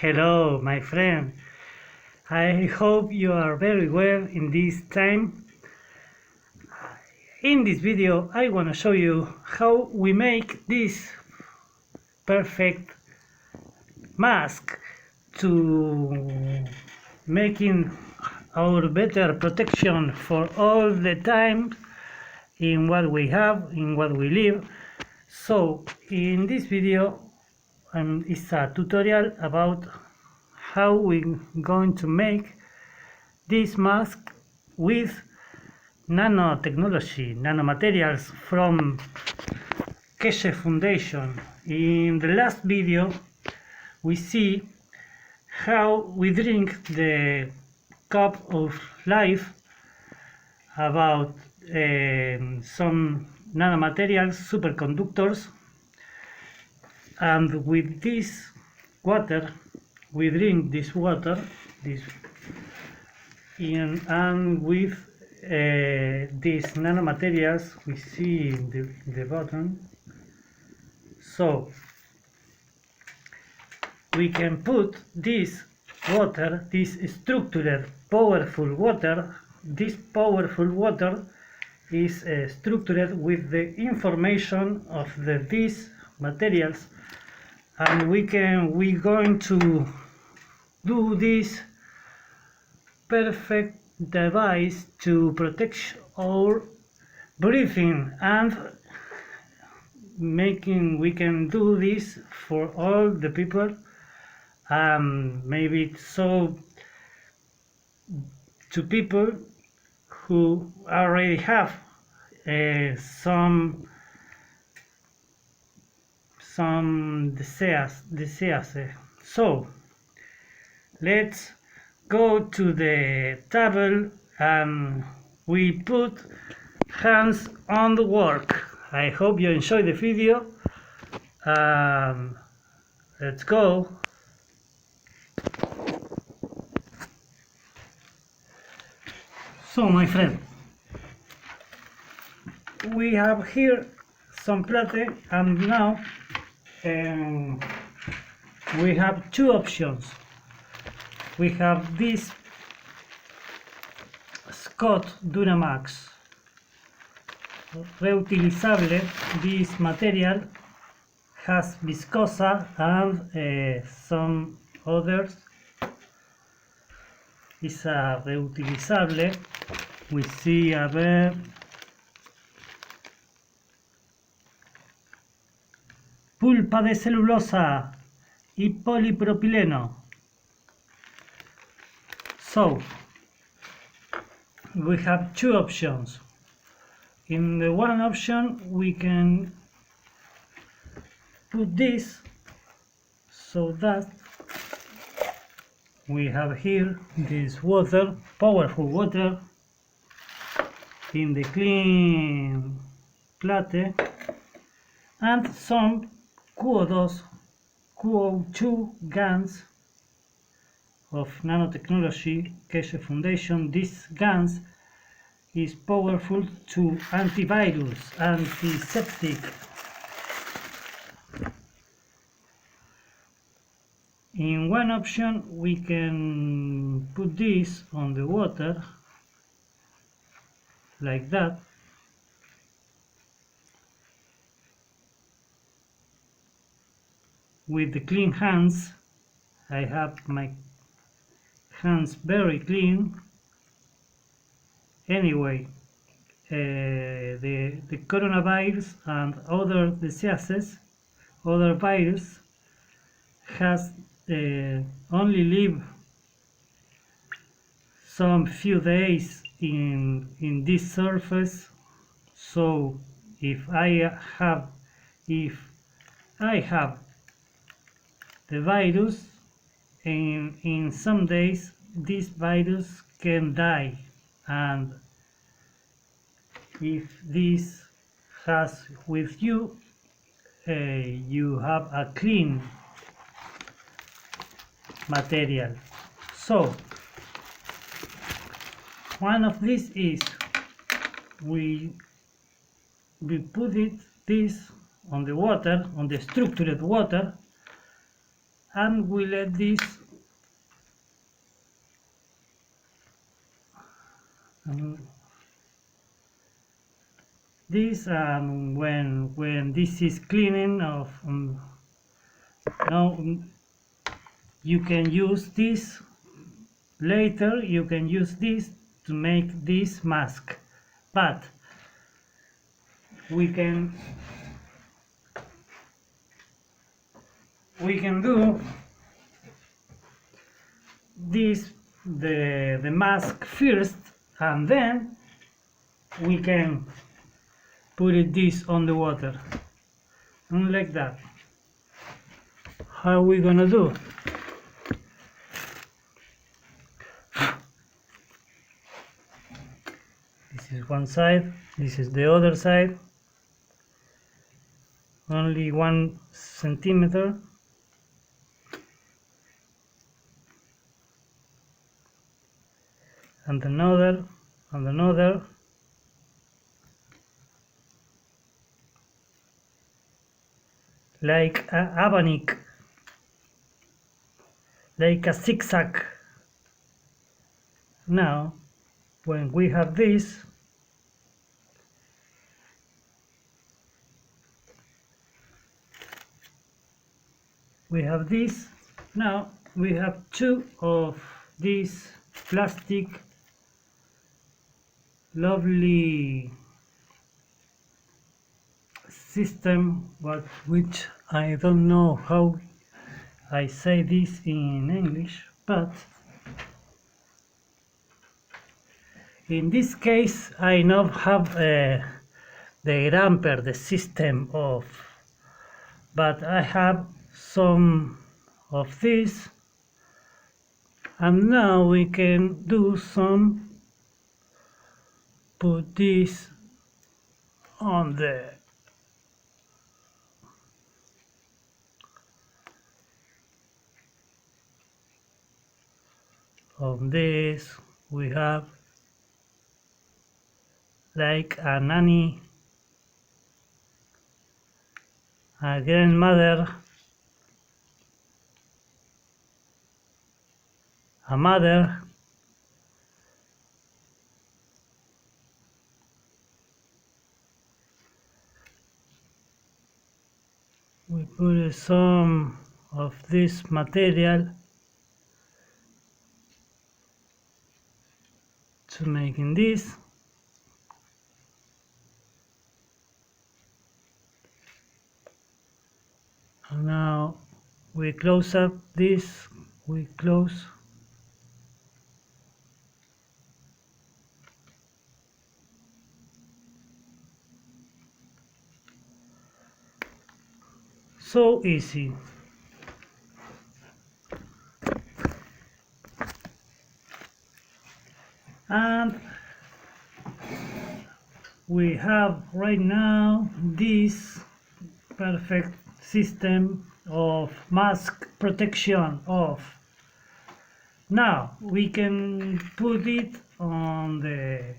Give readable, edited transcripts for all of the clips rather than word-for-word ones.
Hello, my friend. I hope you are very well in this time. In this video, I want to show you how we make this perfect mask to making our better protection for all the time in what we have, in what we live. So, in this video, it's a tutorial about how we're going to make this mask with nanotechnology, nanomaterials from Keshe Foundation. In the last video we see how we drink the cup of life about some nanomaterials, superconductors, and with this water we drink this water, and with these nanomaterials we see in the bottom. So we can put this water, this structured powerful water. This powerful water is structured with the information of these materials, and we're going to do this perfect device to protect our breathing, and we can do this for all the people, maybe so to people who already have some diseases. So let's go to the table and we put hands on the work. I hope you enjoy the video. Let's go. So my friend, we have here some plate, and now we have two options. We have this Scott Duramax reutilizable. This material has viscosa and some others. It's a reutilizable. We see a ver pulpa de celulosa y polipropileno. So we have two options. In the one option we can put this, so that we have here this water, powerful water, in the clean plate, and some QO2 guns of nanotechnology, Keshe Foundation. This guns is powerful to antivirus, antiseptic. In one option we can put this on the water like that, with the clean hands. I have my hands very clean. Anyway, the coronavirus and other diseases, other virus, has only live some few days in this surface. So if I have the virus, in some days this virus can die, and if this has with you, you have a clean material. So one of these is we put this on the water, on the structured water, and we let this when this is cleaning of now you can use this later, you can use this to make this mask, but we can do this the mask first, and then we can put this on the water, and like that. How are we gonna do? This is one side, this is the other side, only 1 centimeter. And another, and another. Like a abanik, like a zigzag. Now, when we have this, now we have 2 of these plastic lovely system, but which I don't know how I say this in English, but in this case I now have the damper, the system of, but I have some of this, and now we can do some, put this on this we have like a nanny, a grandmother, a mother, we put some of this material to making this. And now we close up this, we close. So easy. And we have right now this perfect system of mask protection of. Now we can put it on the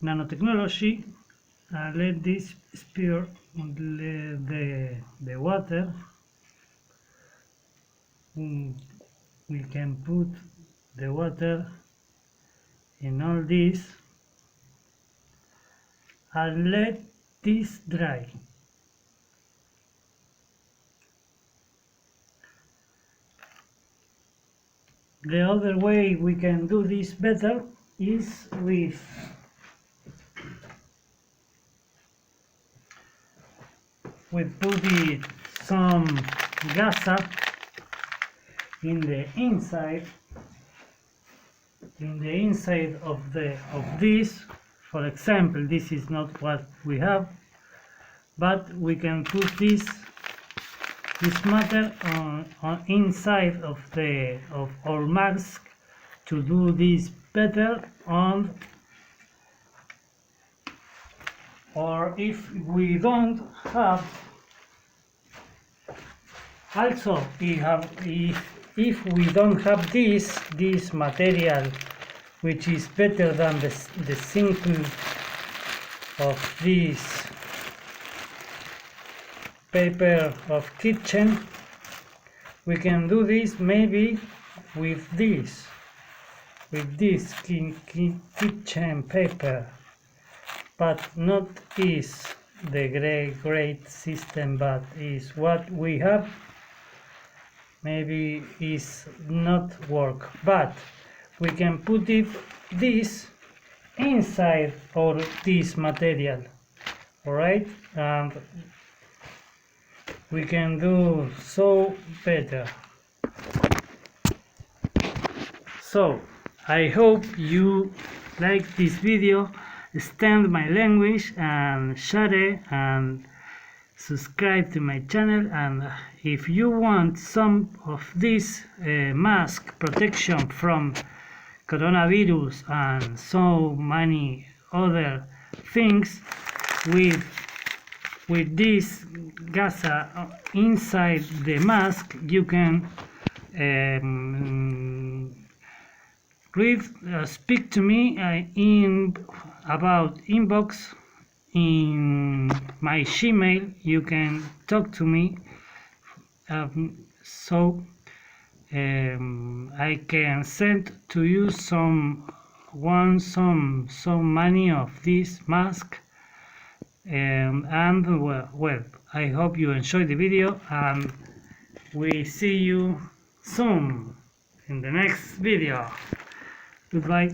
nanotechnology and let this spear the water. We can put the water in all this and let this dry. The other way we can do this better is with putting some gasa in the inside of this. For example, this is not what we have, but we can put this matter on inside of our mask to do this better on. Or if we don't have, also if we don't have this material, which is better than the simple of this paper of kitchen, we can do this maybe with this kitchen paper, but not is the great system, but is what we have. Maybe is not work, but we can put this inside of this material, all right, and we can do so better. So I hope you like this video, extend my language and share it and subscribe to my channel. And if you want some of this mask protection from coronavirus and so many other things with this gas inside the mask, you can speak to me in about inbox in my Gmail. You can talk to me, so I can send to you some money of this mask, and well, I hope you enjoyed the video, and we see you soon in the next video. Goodbye.